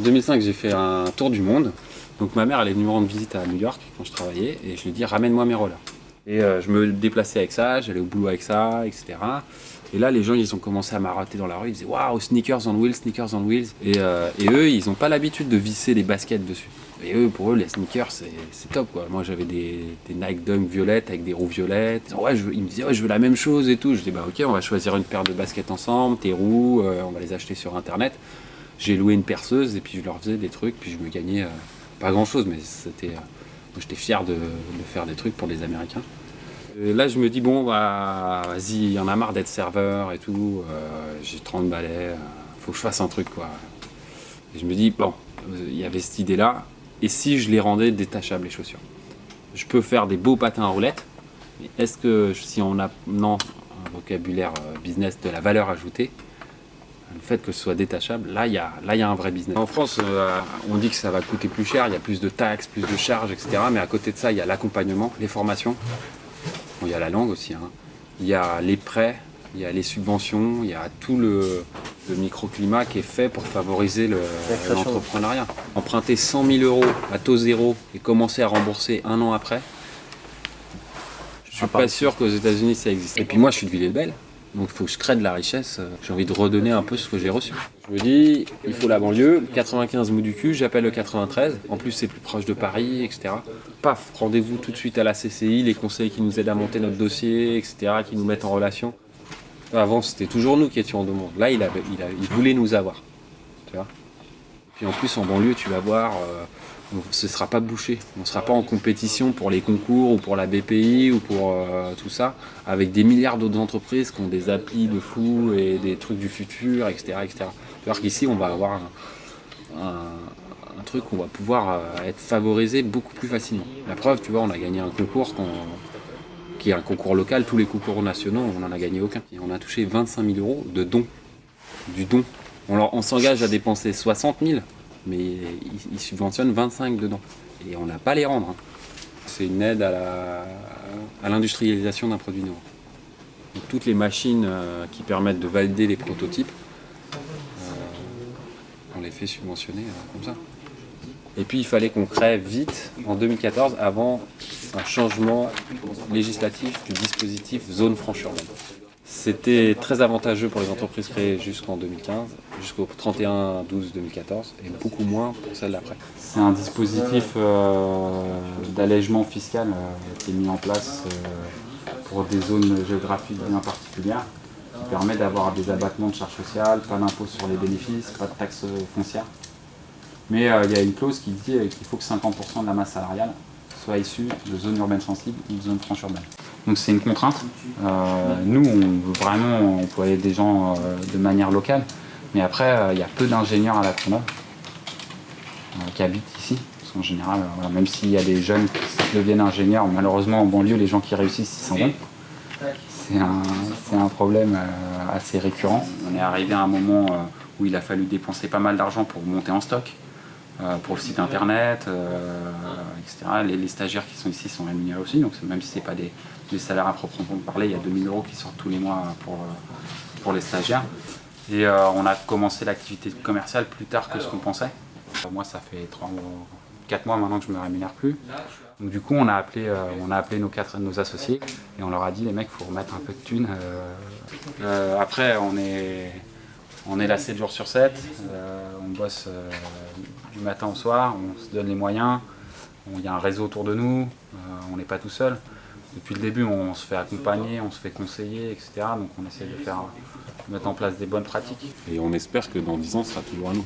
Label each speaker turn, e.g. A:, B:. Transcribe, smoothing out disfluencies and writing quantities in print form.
A: 2005, j'ai fait un tour du monde. Donc ma mère, elle est venue me rendre visite à New York quand je travaillais et je lui dis ramène-moi mes rollers. Et je me déplaçais avec ça, j'allais au boulot avec ça, etc. Et là, les gens, ils ont commencé à m'arrêter dans la rue. Ils disaient waouh, sneakers on wheels, sneakers on wheels. Et eux, ils n'ont pas l'habitude de visser des baskets dessus. Et eux, pour eux, les sneakers, c'est top quoi. Moi, j'avais des Nike Dunk violettes avec des roues violettes. Ils me disaient ouais, je veux la même chose et tout. Je dis bah ok, on va choisir une paire de baskets ensemble, tes roues, on va les acheter sur internet. J'ai loué une perceuse et puis je leur faisais des trucs, puis je me gagnais pas grand chose, mais j'étais fier de faire des trucs pour les Américains. Et là je me dis bon bah vas-y, il y en a marre d'être serveur et tout, j'ai 30 balais, faut que je fasse un truc quoi. Et je me dis bon, il y avait cette idée là, et si je les rendais détachables les chaussures? Je peux faire des beaux patins à roulettes, mais est-ce que si on a un vocabulaire business de la valeur ajoutée, le fait que ce soit détachable, là il y a un vrai business. En France, on dit que ça va coûter plus cher, il y a plus de taxes, plus de charges, etc. Mais à côté de ça, il y a l'accompagnement, les formations. Bon, il y a la langue aussi. Il y a les prêts, il y a les subventions, il y a tout le microclimat qui est fait pour favoriser l'entrepreneuriat. Emprunter 100 000 € à taux zéro et commencer à rembourser un an après, je suis pas sûr qu'aux États-Unis ça existe. Et puis moi, je suis de Villers-le-Bel. Donc il faut que je crée de la richesse, j'ai envie de redonner un peu ce que j'ai reçu. Je me dis, il faut la banlieue, le 95 mou du cul, j'appelle le 93, en plus c'est plus proche de Paris, etc. Paf, rendez-vous tout de suite à la CCI, les conseils qui nous aident à monter notre dossier, etc., qui nous mettent en relation. Avant c'était toujours nous qui étions en demande, là il voulait nous avoir. Tu vois. Puis en plus en banlieue tu vas voir, ce ne sera pas bouché, on ne sera pas en compétition pour les concours ou pour la BPI ou pour tout ça, avec des milliards d'autres entreprises qui ont des applis de fou et des trucs du futur, etc. etc. Tu vois qu'ici on va avoir un truc où on va pouvoir être favorisé beaucoup plus facilement. La preuve, tu vois, on a gagné un concours qui est un concours local, tous les concours nationaux, on n'en a gagné aucun. Et on a touché 25 000 € de dons, du don. On s'engage à dépenser 60 000, mais ils subventionnent 25 dedans. Et on n'a pas à les rendre. C'est une aide à l'industrialisation d'un produit nouveau. Donc, toutes les machines qui permettent de valider les prototypes, on les fait subventionner comme ça. Et puis il fallait qu'on crée vite, en 2014, avant un changement législatif du dispositif zone franche urbaine. C'était très avantageux pour les entreprises créées jusqu'en 2015, jusqu'au 31/12/2014, et beaucoup moins pour celles d'après. C'est un dispositif d'allègement fiscal qui est mis en place pour des zones géographiques bien particulières, qui permet d'avoir des abattements de charges sociales, pas d'impôt sur les bénéfices, pas de taxes foncières. Mais il y a une clause qui dit qu'il faut que 50% de la masse salariale soit issue de zones urbaines sensibles ou de zones franches urbaines. Donc c'est une contrainte. Nous, on veut vraiment employer des gens de manière locale, mais après, il y a peu d'ingénieurs à la Courneuve qui habitent ici. Parce qu'en général, même s'il y a des jeunes qui deviennent ingénieurs, malheureusement en banlieue, les gens qui réussissent, ils s'en vont. C'est un problème assez récurrent. On est arrivé à un moment où il a fallu dépenser pas mal d'argent pour monter en stock, pour le site internet, etc. Les stagiaires qui sont ici sont rémunérés aussi, donc même si ce n'est pas des salaires à proprement parler, il y a 2 000 € qui sortent tous les mois pour les stagiaires. Et on a commencé l'activité commerciale plus tard que ce qu'on pensait. Moi, ça fait 4 mois maintenant que je ne me rémunère plus. Donc du coup, on a appelé nos associés et on leur a dit, les mecs, il faut remettre un peu de thunes. Après, on est là 7 jours sur 7, on bosse du matin au soir, on se donne les moyens, il y a un réseau autour de nous, on n'est pas tout seul. Depuis le début, on se fait accompagner, on se fait conseiller, etc. Donc on essaie de mettre en place des bonnes pratiques. Et on espère que dans 10 ans, ce sera toujours à nous.